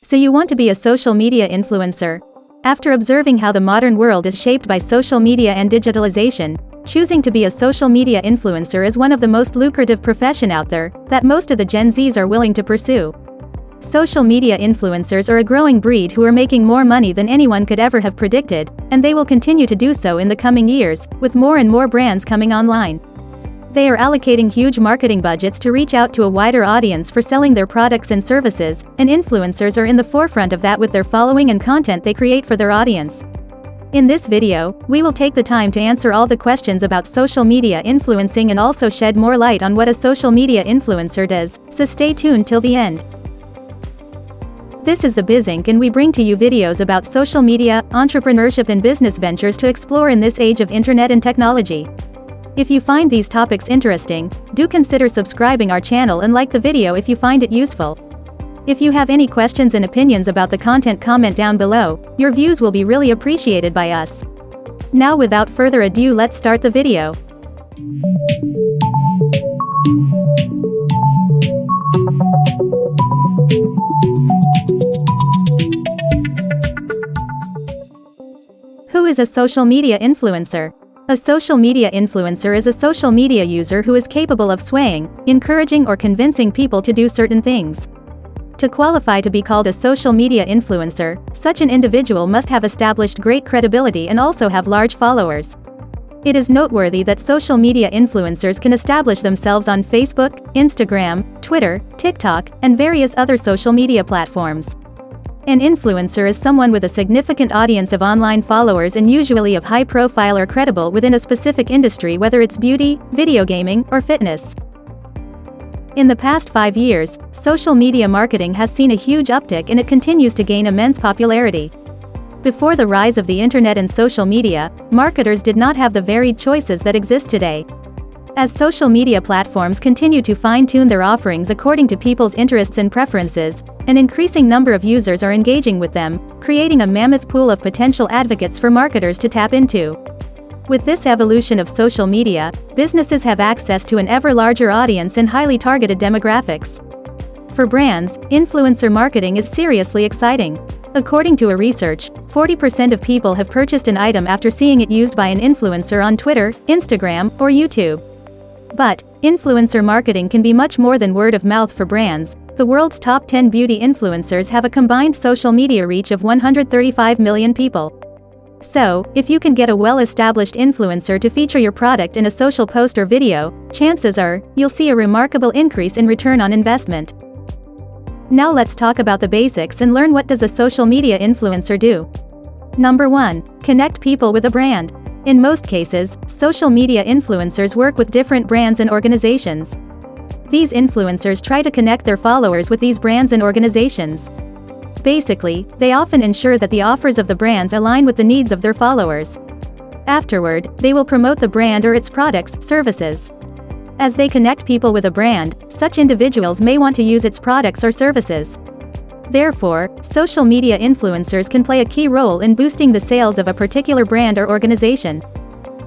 So you want to be a social media influencer? After observing how the modern world is shaped by social media and digitalization, choosing to be a social media influencer is one of the most lucrative profession out there that most of the Gen Zs are willing to pursue. Social media influencers are a growing breed who are making more money than anyone could ever have predicted, and they will continue to do so in the coming years, with more and more brands coming online. They are allocating huge marketing budgets to reach out to a wider audience for selling their products and services, and influencers are in the forefront of that with their following and content they create for their audience. In this video, we will take the time to answer all the questions about social media influencing and also shed more light on what a social media influencer does, so stay tuned till the end. This is the BizInc, and we bring to you videos about social media, entrepreneurship and business ventures to explore in this age of internet and technology. If you find these topics interesting, do consider subscribing our channel and like the video if you find it useful. If you have any questions and opinions about the content, comment down below. Your views will be really appreciated by us. Now without further ado, let's start the video. Who is a social media influencer? A social media influencer is a social media user who is capable of swaying, encouraging or convincing people to do certain things. To qualify to be called a social media influencer, such an individual must have established great credibility and also have large followers. It is noteworthy that social media influencers can establish themselves on Facebook, Instagram, Twitter, TikTok, and various other social media platforms. An influencer is someone with a significant audience of online followers and usually of high profile or credible within a specific industry, whether it's beauty, video gaming, or fitness. In the past 5 years, social media marketing has seen a huge uptick and it continues to gain immense popularity. Before the rise of the internet and social media, marketers did not have the varied choices that exist today. As social media platforms continue to fine-tune their offerings according to people's interests and preferences, an increasing number of users are engaging with them, creating a mammoth pool of potential advocates for marketers to tap into. With this evolution of social media, businesses have access to an ever larger audience and highly targeted demographics. For brands, influencer marketing is seriously exciting. According to a research, 40% of people have purchased an item after seeing it used by an influencer on Twitter, Instagram, or YouTube. But influencer marketing can be much more than word of mouth for brands. The world's top 10 beauty influencers have a combined social media reach of 135 million people. So, if you can get a well-established influencer to feature your product in a social post or video, chances are, you'll see a remarkable increase in return on investment. Now let's talk about the basics and learn what does a social media influencer do. Number 1. Connect people with a brand. In most cases, social media influencers work with different brands and organizations. These influencers try to connect their followers with these brands and organizations. Basically, they often ensure that the offers of the brands align with the needs of their followers. Afterward, they will promote the brand or its products, services. As they connect people with a brand, such individuals may want to use its products or services. Therefore, social media influencers can play a key role in boosting the sales of a particular brand or organization.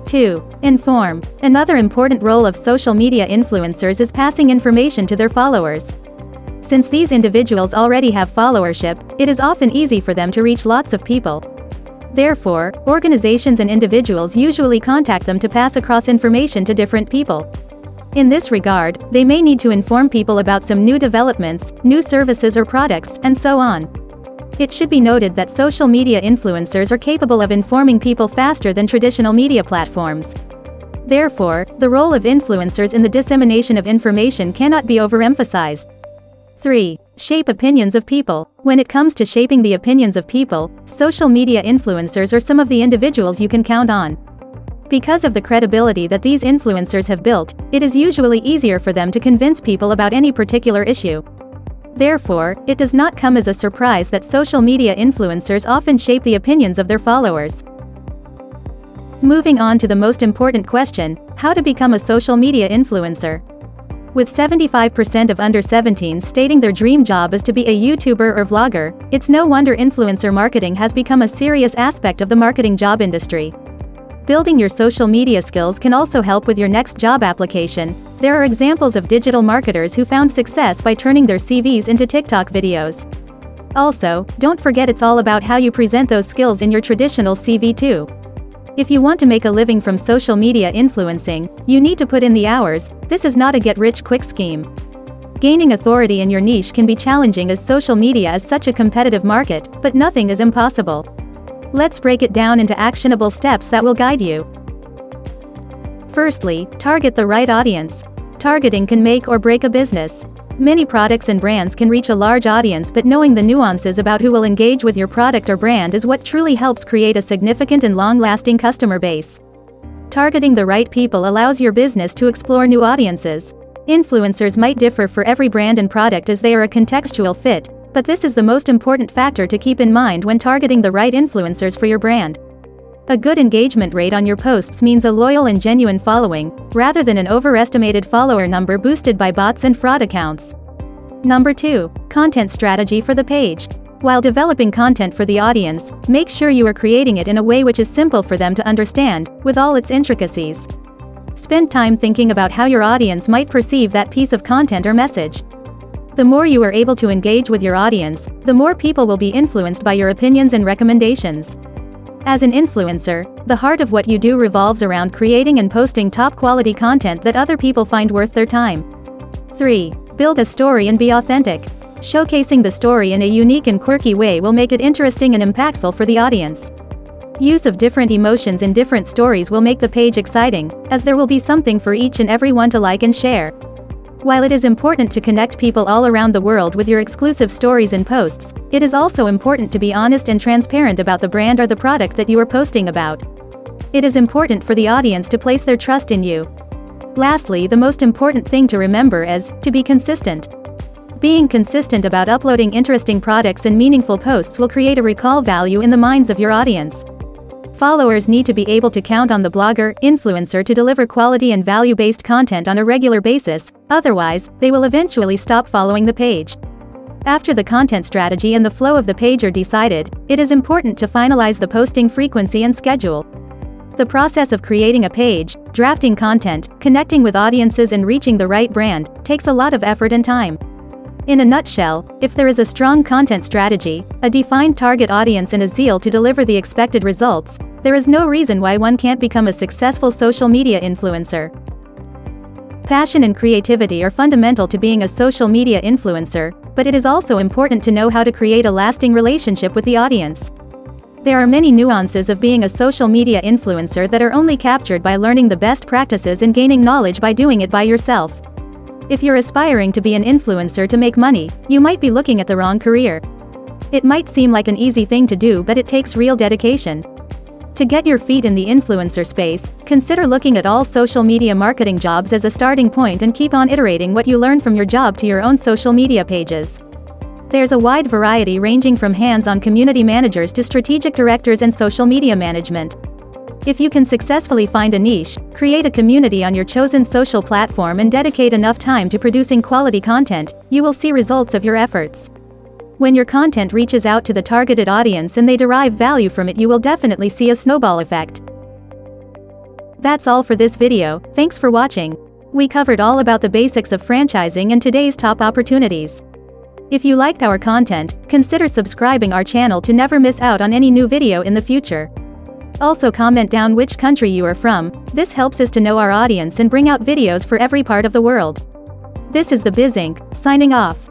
2. Inform. Another important role of social media influencers is passing information to their followers. Since these individuals already have followership, it is often easy for them to reach lots of people. Therefore, organizations and individuals usually contact them to pass across information to different people. In this regard, they may need to inform people about some new developments, new services or products, and so on. It should be noted that social media influencers are capable of informing people faster than traditional media platforms. Therefore, the role of influencers in the dissemination of information cannot be overemphasized. 3. Shape opinions of people. When it comes to shaping the opinions of people, social media influencers are some of the individuals you can count on. Because of the credibility that these influencers have built, it is usually easier for them to convince people about any particular issue. Therefore, it does not come as a surprise that social media influencers often shape the opinions of their followers. Moving on to the most important question, how to become a social media influencer. With 75% of under 17s stating their dream job is to be a YouTuber or vlogger, it's no wonder influencer marketing has become a serious aspect of the marketing job industry. Building your social media skills can also help with your next job application. There are examples of digital marketers who found success by turning their CVs into TikTok videos. Also, don't forget it's all about how you present those skills in your traditional CV too. If you want to make a living from social media influencing, you need to put in the hours. This is not a get-rich-quick scheme. Gaining authority in your niche can be challenging as social media is such a competitive market, but nothing is impossible. Let's break it down into actionable steps that will guide you. Firstly, target the right audience. Targeting can make or break a business. Many products and brands can reach a large audience, but knowing the nuances about who will engage with your product or brand is what truly helps create a significant and long-lasting customer base. Targeting the right people allows your business to explore new audiences. Influencers might differ for every brand and product as they are a contextual fit, but this is the most important factor to keep in mind when targeting the right influencers for your brand. A good engagement rate on your posts means a loyal and genuine following, rather than an overestimated follower number boosted by bots and fraud accounts. Number 2. Content strategy for the page. While developing content for the audience, make sure you are creating it in a way which is simple for them to understand, with all its intricacies. Spend time thinking about how your audience might perceive that piece of content or message. The more you are able to engage with your audience, the more people will be influenced by your opinions and recommendations. As an influencer, the heart of what you do revolves around creating and posting top-quality content that other people find worth their time. 3. Build a story and be authentic. Showcasing the story in a unique and quirky way will make it interesting and impactful for the audience. Use of different emotions in different stories will make the page exciting, as there will be something for each and everyone to like and share. While it is important to connect people all around the world with your exclusive stories and posts, it is also important to be honest and transparent about the brand or the product that you are posting about. It is important for the audience to place their trust in you. Lastly, the most important thing to remember is to be consistent. Being consistent about uploading interesting products and meaningful posts will create a recall value in the minds of your audience. Followers need to be able to count on the blogger, influencer to deliver quality and value-based content on a regular basis, otherwise, they will eventually stop following the page. After the content strategy and the flow of the page are decided, it is important to finalize the posting frequency and schedule. The process of creating a page, drafting content, connecting with audiences and reaching the right brand, takes a lot of effort and time. In a nutshell, if there is a strong content strategy, a defined target audience and a zeal to deliver the expected results, there is no reason why one can't become a successful social media influencer. Passion and creativity are fundamental to being a social media influencer, but it is also important to know how to create a lasting relationship with the audience. There are many nuances of being a social media influencer that are only captured by learning the best practices and gaining knowledge by doing it by yourself. If you're aspiring to be an influencer to make money, you might be looking at the wrong career. It might seem like an easy thing to do, but it takes real dedication. To get your feet in the influencer space, consider looking at all social media marketing jobs as a starting point and keep on iterating what you learn from your job to your own social media pages. There's a wide variety ranging from hands-on community managers to strategic directors and social media management. If you can successfully find a niche, create a community on your chosen social platform and dedicate enough time to producing quality content, you will see results of your efforts. When your content reaches out to the targeted audience and they derive value from it, you will definitely see a snowball effect. That's all for this video. Thanks for watching. We covered all about the basics of franchising and today's top opportunities. If you liked our content, consider subscribing our channel to never miss out on any new video in the future. Also comment down which country you are from. This helps us to know our audience and bring out videos for every part of the world. This is the Biz Inc., signing off.